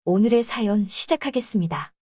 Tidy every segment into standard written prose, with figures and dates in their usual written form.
오늘의 사연 시작하겠습니다.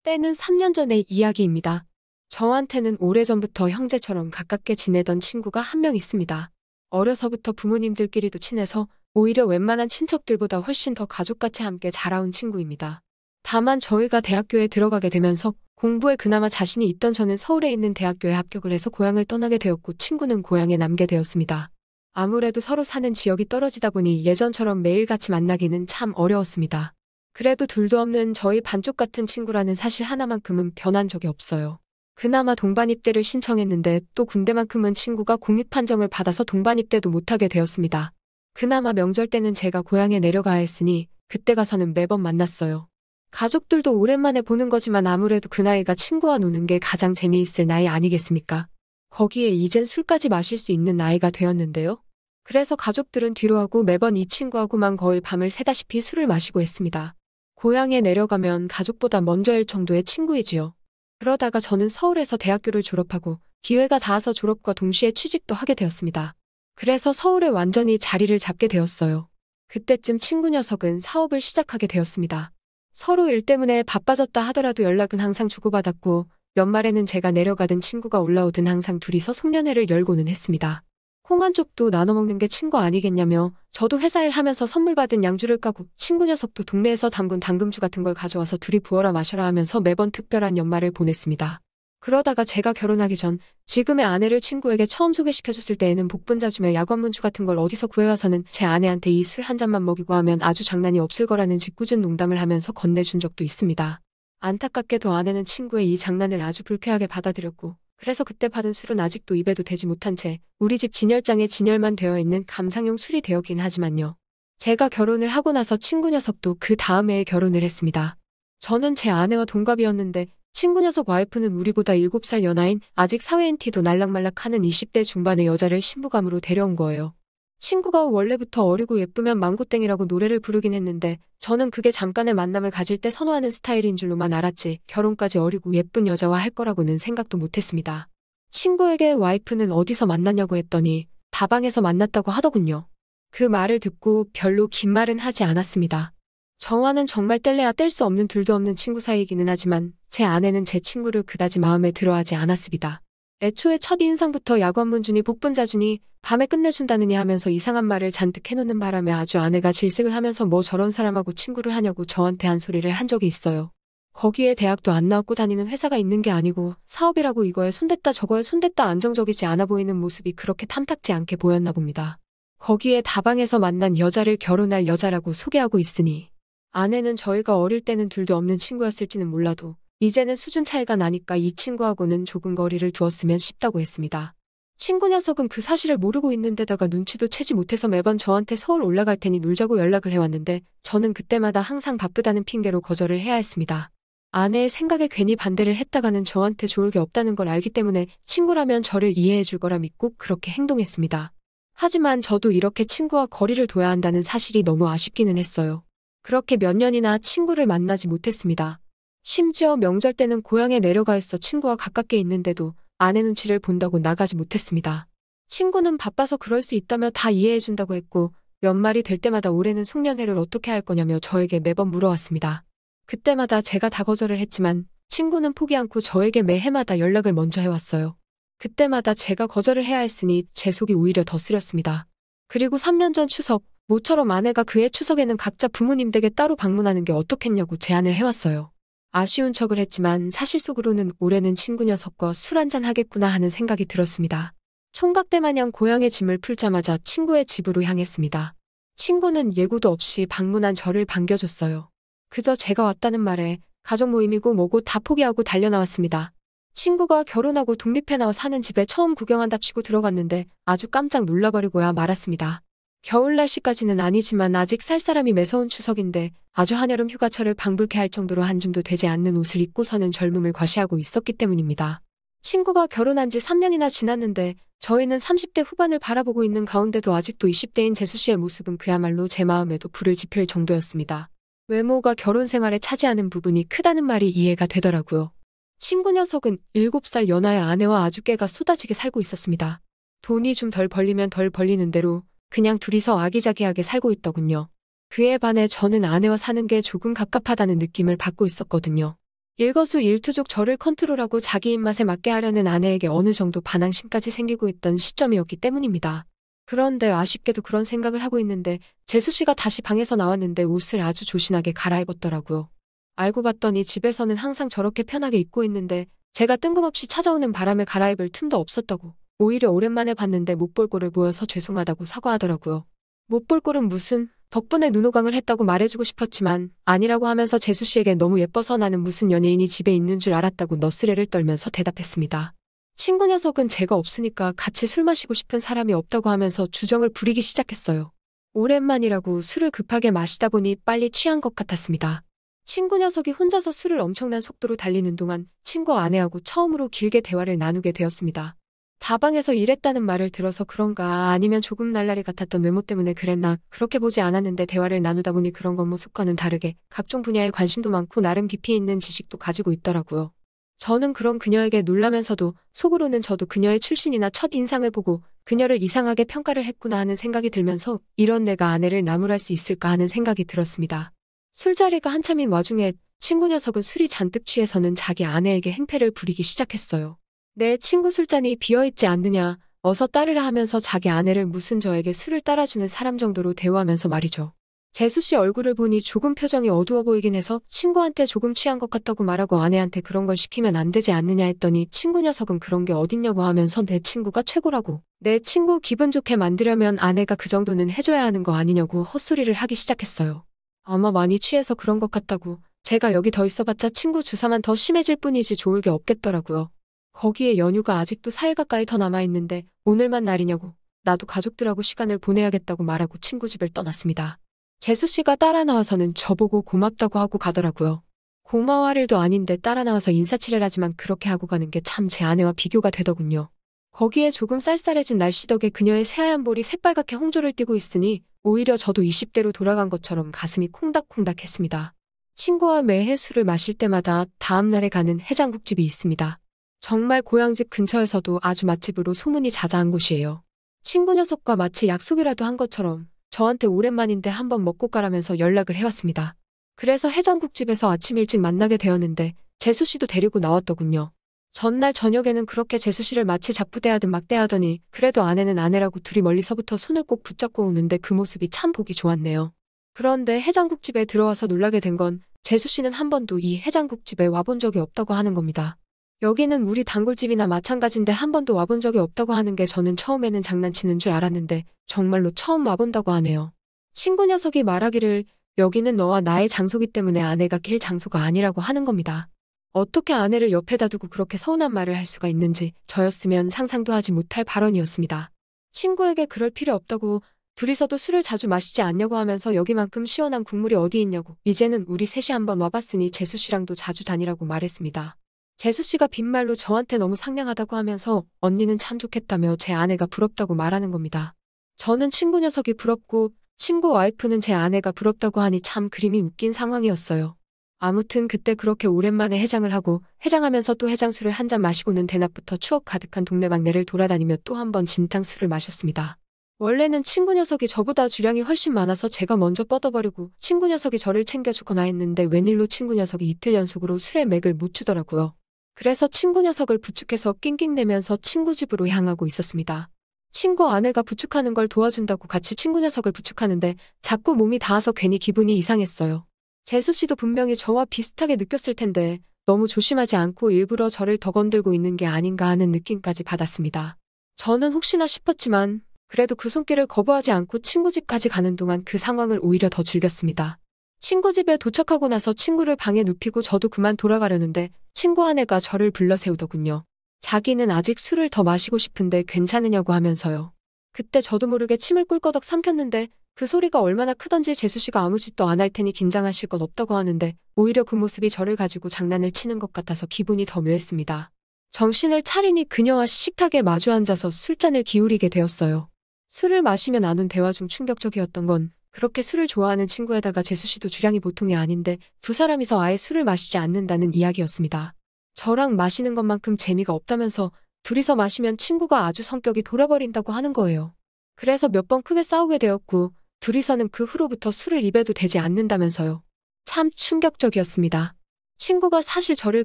때는 3년 전의 이야기입니다. 저한테는 오래전부터 형제처럼 가깝게 지내던 친구가 한 명 있습니다. 어려서부터 부모님들끼리도 친해서 오히려 웬만한 친척들보다 훨씬 더 가족같이 함께 자라온 친구입니다. 다만 저희가 대학교에 들어가게 되면서 공부에 그나마 자신이 있던 저는 서울에 있는 대학교에 합격을 해서 고향을 떠나게 되었고 친구는 고향에 남게 되었습니다. 아무래도 서로 사는 지역이 떨어지다 보니 예전처럼 매일같이 만나기는 참 어려웠습니다. 그래도 둘도 없는 저희 반쪽 같은 친구라는 사실 하나만큼은 변한 적이 없어요. 그나마 동반 입대를 신청했는데 또 군대만큼은 친구가 공익 판정을 받아서 동반 입대도 못하게 되었습니다. 그나마 명절 때는 제가 고향에 내려가야 했으니 그때 가서는 매번 만났어요. 가족들도 오랜만에 보는 거지만 아무래도 그 나이가 친구와 노는 게 가장 재미있을 나이 아니겠습니까? 거기에 이젠 술까지 마실 수 있는 나이가 되었는데요. 그래서 가족들은 뒤로 하고 매번 이 친구하고만 거의 밤을 새다시피 술을 마시고 했습니다. 고향에 내려가면 가족보다 먼저일 정도의 친구이지요. 그러다가 저는 서울에서 대학교를 졸업하고 기회가 닿아서 졸업과 동시에 취직도 하게 되었습니다. 그래서 서울에 완전히 자리를 잡게 되었어요. 그때쯤 친구 녀석은 사업을 시작하게 되었습니다. 서로 일 때문에 바빠졌다 하더라도 연락은 항상 주고받았고 연말에는 제가 내려가든 친구가 올라오든 항상 둘이서 송년회를 열고는 했습니다. 콩 한 쪽도 나눠 먹는 게 친구 아니겠냐며 저도 회사 일 하면서 선물 받은 양주를 까고 친구 녀석도 동네에서 담근 당금주 같은 걸 가져와서 둘이 부어라 마셔라 하면서 매번 특별한 연말을 보냈습니다. 그러다가 제가 결혼하기 전 지금의 아내를 친구에게 처음 소개시켜줬을 때에는 복분자주며 야관문주 같은 걸 어디서 구해와서는 제 아내한테 이 술 한 잔만 먹이고 하면 아주 장난이 없을 거라는 짓궂은 농담을 하면서 건네준 적도 있습니다. 안타깝게도 아내는 친구의 이 장난을 아주 불쾌하게 받아들였고 그래서 그때 받은 술은 아직도 입에도 대지 못한 채 우리 집 진열장에 진열만 되어 있는 감상용 술이 되었긴 하지만요. 제가 결혼을 하고 나서 친구 녀석도 그 다음 해에 결혼을 했습니다. 저는 제 아내와 동갑이었는데 친구 녀석 와이프는 우리보다 7살 연하인 아직 사회인 티도 날락말락하는 20대 중반의 여자를 신부감으로 데려온 거예요. 친구가 원래부터 어리고 예쁘면 망고땡이라고 노래를 부르긴 했는데 저는 그게 잠깐의 만남을 가질 때 선호하는 스타일인 줄로만 알았지 결혼까지 어리고 예쁜 여자와 할 거라고는 생각도 못했습니다. 친구에게 와이프는 어디서 만났냐고 했더니 다방에서 만났다고 하더군요. 그 말을 듣고 별로 긴 말은 하지 않았습니다. 저와는 정말 뗄래야 뗄 수 없는 둘도 없는 친구 사이이기는 하지만 제 아내는 제 친구를 그다지 마음에 들어하지 않았습니다. 애초에 첫인상부터 야관문주니 복분자주니 밤에 끝내준다느니 하면서 이상한 말을 잔뜩 해놓는 바람에 아주 아내가 질색을 하면서 뭐 저런 사람하고 친구를 하냐고 저한테 한 소리를 한 적이 있어요. 거기에 대학도 안 나왔고 다니는 회사가 있는 게 아니고 사업이라고 이거에 손댔다 저거에 손댔다 안정적이지 않아 보이는 모습이 그렇게 탐탁지 않게 보였나 봅니다. 거기에 다방에서 만난 여자를 결혼할 여자라고 소개하고 있으니 아내는 저희가 어릴 때는 둘도 없는 친구였을지는 몰라도 이제는 수준 차이가 나니까 이 친구하고는 조금 거리를 두었으면 싶다고 했습니다. 친구 녀석은 그 사실을 모르고 있는 데다가 눈치도 채지 못해서 매번 저한테 서울 올라갈 테니 놀자고 연락을 해왔는데 저는 그때마다 항상 바쁘다는 핑계로 거절을 해야 했습니다. 아내의 생각에 괜히 반대를 했다가는 저한테 좋을 게 없다는 걸 알기 때문에 친구라면 저를 이해해 줄 거라 믿고 그렇게 행동했습니다. 하지만 저도 이렇게 친구와 거리를 둬야 한다는 사실이 너무 아쉽기는 했어요. 그렇게 몇 년이나 친구를 만나지 못했습니다. 심지어 명절 때는 고향에 내려가 있어 친구와 가깝게 있는데도 아내 눈치를 본다고 나가지 못했습니다. 친구는 바빠서 그럴 수 있다며 다 이해해준다고 했고 연말이 될 때마다 올해는 송년회를 어떻게 할 거냐며 저에게 매번 물어왔습니다. 그때마다 제가 다 거절을 했지만 친구는 포기 않고 저에게 매해마다 연락을 먼저 해왔어요. 그때마다 제가 거절을 해야 했으니 제 속이 오히려 더 쓰렸습니다. 그리고 3년 전 추석, 모처럼 아내가 그해 추석에는 각자 부모님 댁에 따로 방문하는 게 어떻겠냐고 제안을 해왔어요. 아쉬운 척을 했지만 사실 속으로는 올해는 친구 녀석과 술 한잔 하겠구나 하는 생각이 들었습니다. 총각대 마냥 고향의 짐을 풀자마자 친구의 집으로 향했습니다. 친구는 예고도 없이 방문한 저를 반겨줬어요. 그저 제가 왔다는 말에 가족 모임이고 뭐고 다 포기하고 달려나왔습니다. 친구가 결혼하고 독립해 나와 사는 집에 처음 구경한답시고 들어갔는데 아주 깜짝 놀라버리고야 말았습니다. 겨울 날씨까지는 아니지만 아직 살 사람이 매서운 추석인데 아주 한여름 휴가철을 방불케 할 정도로 한 줌도 되지 않는 옷을 입고서는 젊음을 과시하고 있었기 때문입니다. 친구가 결혼한 지 3년이나 지났는데 저희는 30대 후반을 바라보고 있는 가운데도 아직도 20대인 재수 씨의 모습은 그야말로 제 마음에도 불을 지필 정도였습니다. 외모가 결혼 생활에 차지하는 부분이 크다는 말이 이해가 되더라고요. 친구 녀석은 7살 연하의 아내와 아주 깨가 쏟아지게 살고 있었습니다. 돈이 좀 덜 벌리면 덜 벌리는 대로 그냥 둘이서 아기자기하게 살고 있더군요. 그에 반해 저는 아내와 사는 게 조금 갑갑하다는 느낌을 받고 있었거든요. 일거수일투족 저를 컨트롤하고 자기 입맛에 맞게 하려는 아내에게 어느 정도 반항심까지 생기고 있던 시점이었기 때문입니다. 그런데 아쉽게도 그런 생각을 하고 있는데 재수 씨가 다시 방에서 나왔는데 옷을 아주 조신하게 갈아입었더라고요. 알고 봤더니 집에서는 항상 저렇게 편하게 입고 있는데 제가 뜬금없이 찾아오는 바람에 갈아입을 틈도 없었다고. 오히려 오랜만에 봤는데 못 볼 꼴을 보여서 죄송하다고 사과하더라고요. 못 볼 꼴은 무슨, 덕분에 눈호강을 했다고 말해주고 싶었지만 아니라고 하면서 재수 씨에게 너무 예뻐서 나는 무슨 연예인이 집에 있는 줄 알았다고 너스레를 떨면서 대답했습니다. 친구 녀석은 제가 없으니까 같이 술 마시고 싶은 사람이 없다고 하면서 주정을 부리기 시작했어요. 오랜만이라고 술을 급하게 마시다 보니 빨리 취한 것 같았습니다. 친구 녀석이 혼자서 술을 엄청난 속도로 달리는 동안 친구 아내하고 처음으로 길게 대화를 나누게 되었습니다. 다방에서 일했다는 말을 들어서 그런가 아니면 조금 날라리 같았던 외모 때문에 그랬나 그렇게 보지 않았는데 대화를 나누다 보니 그런 겉모습과는 다르게 각종 분야에 관심도 많고 나름 깊이 있는 지식도 가지고 있더라고요. 저는 그런 그녀에게 놀라면서도 속으로는 저도 그녀의 출신이나 첫 인상을 보고 그녀를 이상하게 평가를 했구나 하는 생각이 들면서 이런 내가 아내를 나무랄 수 있을까 하는 생각이 들었습니다. 술자리가 한참인 와중에 친구 녀석은 술이 잔뜩 취해서는 자기 아내에게 행패를 부리기 시작했어요. 내 친구 술잔이 비어있지 않느냐, 어서 따르라 하면서 자기 아내를 무슨 저에게 술을 따라주는 사람 정도로 대우하면서 말이죠. 재수 씨 얼굴을 보니 조금 표정이 어두워 보이긴 해서 친구한테 조금 취한 것 같다고 말하고 아내한테 그런 걸 시키면 안 되지 않느냐 했더니 친구 녀석은 그런 게 어딨냐고 하면서 내 친구가 최고라고. 내 친구 기분 좋게 만들려면 아내가 그 정도는 해줘야 하는 거 아니냐고 헛소리를 하기 시작했어요. 아마 많이 취해서 그런 것 같다고. 제가 여기 더 있어봤자 친구 주사만 더 심해질 뿐이지 좋을 게 없겠더라고요. 거기에 연휴가 아직도 4일 가까이 더 남아있는데 오늘만 날이냐고. 나도 가족들하고 시간을 보내야겠다고 말하고 친구 집을 떠났습니다. 재수 씨가 따라 나와서는 저보고 고맙다고 하고 가더라고요. 고마워할 일도 아닌데 따라 나와서 인사치레를 하지만 그렇게 하고 가는 게 참 제 아내와 비교가 되더군요. 거기에 조금 쌀쌀해진 날씨 덕에 그녀의 새하얀 볼이 새빨갛게 홍조를 띠고 있으니 오히려 저도 20대로 돌아간 것처럼 가슴이 콩닥콩닥했습니다. 친구와 매해 술을 마실 때마다 다음날에 가는 해장국집이 있습니다. 정말 고향집 근처에서도 아주 맛집으로 소문이 자자한 곳이에요. 친구 녀석과 마치 약속이라도 한 것처럼 저한테 오랜만인데 한번 먹고 가라면서 연락을 해왔습니다. 그래서 해장국집에서 아침 일찍 만나게 되었는데 재수 씨도 데리고 나왔더군요. 전날 저녁에는 그렇게 재수 씨를 마치 작부대하듯 막대하더니 그래도 아내는 아내라고 둘이 멀리서부터 손을 꼭 붙잡고 오는데 그 모습이 참 보기 좋았네요. 그런데 해장국집에 들어와서 놀라게 된 건 재수 씨는 한 번도 이 해장국집에 와본 적이 없다고 하는 겁니다. 여기는 우리 단골집이나 마찬가지인데 한 번도 와본 적이 없다고 하는 게 저는 처음에는 장난치는 줄 알았는데 정말로 처음 와본다고 하네요. 친구 녀석이 말하기를 여기는 너와 나의 장소기 때문에 아내가 낄 장소가 아니라고 하는 겁니다. 어떻게 아내를 옆에다 두고 그렇게 서운한 말을 할 수가 있는지 저였으면 상상도 하지 못할 발언이었습니다. 친구에게 그럴 필요 없다고 둘이서도 술을 자주 마시지 않냐고 하면서 여기만큼 시원한 국물이 어디 있냐고 이제는 우리 셋이 한번 와봤으니 재수 씨랑도 자주 다니라고 말했습니다. 재수 씨가 빈말로 저한테 너무 상냥하다고 하면서 언니는 참 좋겠다며 제 아내가 부럽다고 말하는 겁니다. 저는 친구 녀석이 부럽고 친구 와이프는 제 아내가 부럽다고 하니 참 그림이 웃긴 상황이었어요. 아무튼 그때 그렇게 오랜만에 해장을 하고 해장하면서 또 해장술을 한 잔 마시고는 대낮부터 추억 가득한 동네방네를 돌아다니며 또 한 번 진탕술을 마셨습니다. 원래는 친구 녀석이 저보다 주량이 훨씬 많아서 제가 먼저 뻗어버리고 친구 녀석이 저를 챙겨주거나 했는데 웬일로 친구 녀석이 이틀 연속으로 술에 맥을 못 주더라고요. 그래서 친구 녀석을 부축해서 낑낑대면서 친구 집으로 향하고 있었습니다. 친구 아내가 부축하는 걸 도와준다고 같이 친구 녀석을 부축하는데 자꾸 몸이 닿아서 괜히 기분이 이상했어요. 재수 씨도 분명히 저와 비슷하게 느꼈을 텐데 너무 조심하지 않고 일부러 저를 더 건들고 있는 게 아닌가 하는 느낌까지 받았습니다. 저는 혹시나 싶었지만 그래도 그 손길을 거부하지 않고 친구 집까지 가는 동안 그 상황을 오히려 더 즐겼습니다. 친구 집에 도착하고 나서 친구를 방에 눕히고 저도 그만 돌아가려는데 친구 아내가 저를 불러 세우더군요. 자기는 아직 술을 더 마시고 싶은데 괜찮으냐고 하면서요. 그때 저도 모르게 침을 꿀꺼덕 삼켰는데 그 소리가 얼마나 크던지 재수 씨가 아무 짓도 안 할 테니 긴장하실 것 없다고 하는데 오히려 그 모습이 저를 가지고 장난을 치는 것 같아서 기분이 더 묘했습니다. 정신을 차리니 그녀와 식탁에 마주 앉아서 술잔을 기울이게 되었어요. 술을 마시며 나눈 대화 중 충격적이었던 건 그렇게 술을 좋아하는 친구에다가 재수 씨도 주량이 보통이 아닌데 두 사람이서 아예 술을 마시지 않는다는 이야기였습니다. 저랑 마시는 것만큼 재미가 없다면서 둘이서 마시면 친구가 아주 성격이 돌아버린다고 하는 거예요. 그래서 몇 번 크게 싸우게 되었고 둘이서는 그 후로부터 술을 입에도 되지 않는다면서요. 참 충격적이었습니다. 친구가 사실 저를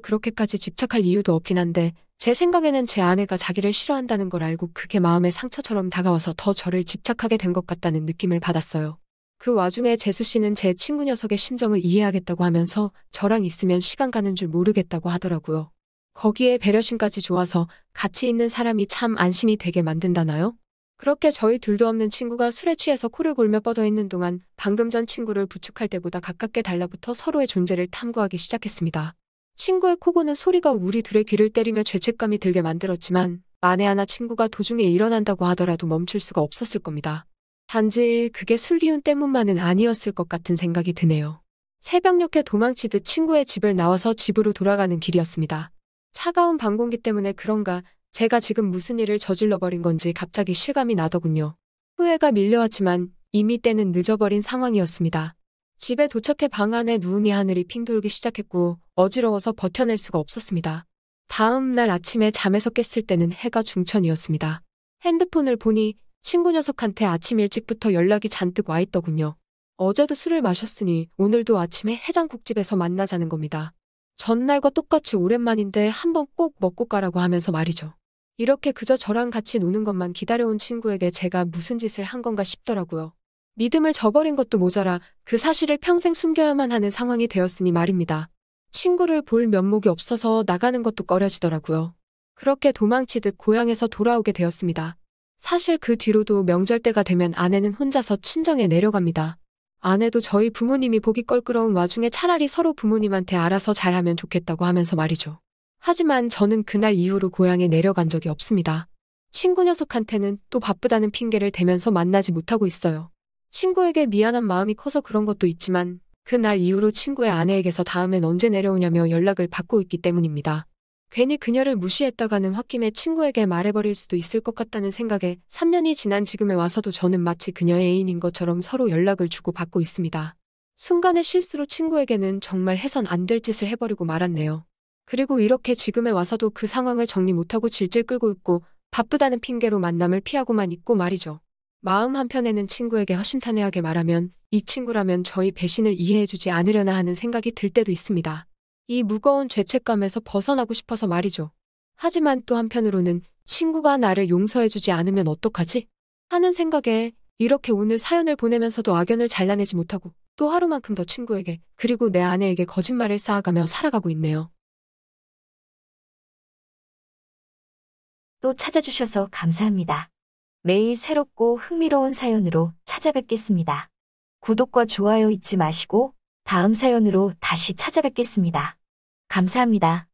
그렇게까지 집착할 이유도 없긴 한데 제 생각에는 제 아내가 자기를 싫어한다는 걸 알고 그게 마음의 상처처럼 다가와서 더 저를 집착하게 된 것 같다는 느낌을 받았어요. 그 와중에 재수 씨는 제 친구 녀석의 심정을 이해하겠다고 하면서 저랑 있으면 시간 가는 줄 모르겠다고 하더라고요. 거기에 배려심까지 좋아서 같이 있는 사람이 참 안심이 되게 만든다나요? 그렇게 저희 둘도 없는 친구가 술에 취해서 코를 골며 뻗어 있는 동안 방금 전 친구를 부축할 때보다 가깝게 달라붙어 서로의 존재를 탐구하기 시작했습니다. 친구의 코고는 소리가 우리 둘의 귀를 때리며 죄책감이 들게 만들었지만 만에 하나 친구가 도중에 일어난다고 하더라도 멈출 수가 없었을 겁니다. 단지 그게 술 기운 때문만은 아니었을 것 같은 생각이 드네요. 새벽녘에 도망치듯 친구의 집을 나와서 집으로 돌아가는 길이었습니다. 차가운 밤 공기 때문에 그런가 제가 지금 무슨 일을 저질러버린 건지 갑자기 실감이 나더군요. 후회가 밀려왔지만 이미 때는 늦어버린 상황이었습니다. 집에 도착해 방 안에 누우니 하늘이 핑 돌기 시작했고 어지러워서 버텨낼 수가 없었습니다. 다음 날 아침에 잠에서 깼을 때는 해가 중천이었습니다. 핸드폰을 보니 친구 녀석한테 아침 일찍부터 연락이 잔뜩 와 있더군요. 어제도 술을 마셨으니 오늘도 아침에 해장국집에서 만나자는 겁니다. 전날과 똑같이 오랜만인데 한번 꼭 먹고 가라고 하면서 말이죠. 이렇게 그저 저랑 같이 노는 것만 기다려온 친구에게 제가 무슨 짓을 한 건가 싶더라고요. 믿음을 저버린 것도 모자라 그 사실을 평생 숨겨야만 하는 상황이 되었으니 말입니다. 친구를 볼 면목이 없어서 나가는 것도 꺼려지더라고요. 그렇게 도망치듯 고향에서 돌아오게 되었습니다. 사실 그 뒤로도 명절 때가 되면 아내는 혼자서 친정에 내려갑니다. 아내도 저희 부모님이 보기 껄끄러운 와중에 차라리 서로 부모님한테 알아서 잘하면 좋겠다고 하면서 말이죠. 하지만 저는 그날 이후로 고향에 내려간 적이 없습니다. 친구 녀석한테는 또 바쁘다는 핑계를 대면서 만나지 못하고 있어요. 친구에게 미안한 마음이 커서 그런 것도 있지만 그날 이후로 친구의 아내에게서 다음엔 언제 내려오냐며 연락을 받고 있기 때문입니다. 괜히 그녀를 무시했다가는 홧김에 친구에게 말해버릴 수도 있을 것 같다는 생각에 3년이 지난 지금에 와서도 저는 마치 그녀의 애인인 것처럼 서로 연락을 주고받고 있습니다. 순간의 실수로 친구에게는 정말 해선 안 될 짓을 해버리고 말았네요. 그리고 이렇게 지금에 와서도 그 상황을 정리 못하고 질질 끌고 있고 바쁘다는 핑계로 만남을 피하고만 있고 말이죠. 마음 한편에는 친구에게 허심탄회하게 말하면 이 친구라면 저희 배신을 이해해주지 않으려나 하는 생각이 들 때도 있습니다. 이 무거운 죄책감에서 벗어나고 싶어서 말이죠. 하지만 또 한편으로는 친구가 나를 용서해주지 않으면 어떡하지? 하는 생각에 이렇게 오늘 사연을 보내면서도 악연을 잘라내지 못하고 또 하루만큼 더 친구에게 그리고 내 아내에게 거짓말을 쌓아가며 살아가고 있네요. 또 찾아주셔서 감사합니다. 매일 새롭고 흥미로운 사연으로 찾아뵙겠습니다. 구독과 좋아요 잊지 마시고 다음 사연으로 다시 찾아뵙겠습니다. 감사합니다.